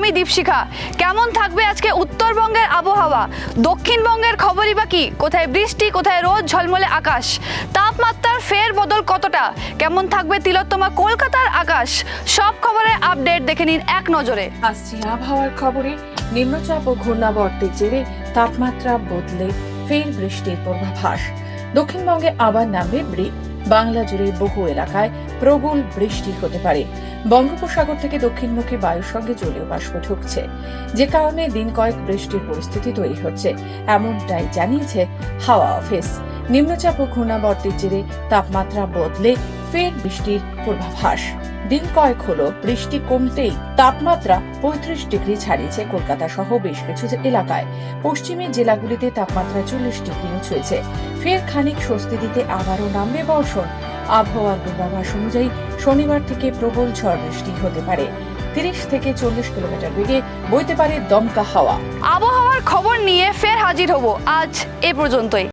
আমি দীপশিখা। কেমন থাকবে আজকে উত্তরবঙ্গের আবহাওয়া, দক্ষিণবঙ্গের খবরই বা কি, কোথায় বৃষ্টি কোথায় রোদ ঝলমলে আকাশ, তাপমাত্রার ফের বদল কতটা, কেমন থাকবে তিলোত্তমা কলকাতার আকাশ, সব খবরের আপডেট দেখে নিন এক নজরে। আসছে আবহাওয়ার খবরে। নিম্নচাপ ও ঘূর্ণাবর্তের জেরে তাপমাত্রা বদলে ফের বৃষ্টির পূর্বাভাস। দক্ষিণবঙ্গে আবার নামবে বাংলা জুড়ে বহু এলাকায় প্রবল বৃষ্টি হতে পারে। বঙ্গোপসাগর থেকে দক্ষিণমুখী বায়ুর সঙ্গে জলীয় বাষ্প ঢুকছে, যে কারণে দিন কয়েক বৃষ্টির পরিস্থিতি তৈরি হচ্ছে, এমনটাই জানিয়েছে হাওয়া অফিস। নিম্নচাপ ও ঘূর্ণাবর্তের জেরে তাপমাত্রা বদলে ফের বৃষ্টির পূর্বাভাস। দিন কয়েক হলো বৃষ্টি কমতেই তাপমাত্রা 35 ডিগ্রি ছাড়িয়েছে কলকাতা সহ বেশ কিছু এলাকায়। পশ্চিমের জেলাগুলিতে তাপমাত্রা 40 ডিগ্রিও ছুঁয়েছে। ফের খানিক স্বস্তি দিতে আবারও নামবে বর্ষণ। আবহাওয়ার পূর্বাভাস অনুযায়ী শনিবার থেকে প্রবল ঝড় বৃষ্টি হতে পারে। 30 থেকে 40 কিলোমিটার বেগে বইতে পারে দমকা হাওয়া। আবহাওয়ার খবর নিয়ে ফের হাজির হব আজ এ পর্যন্তই।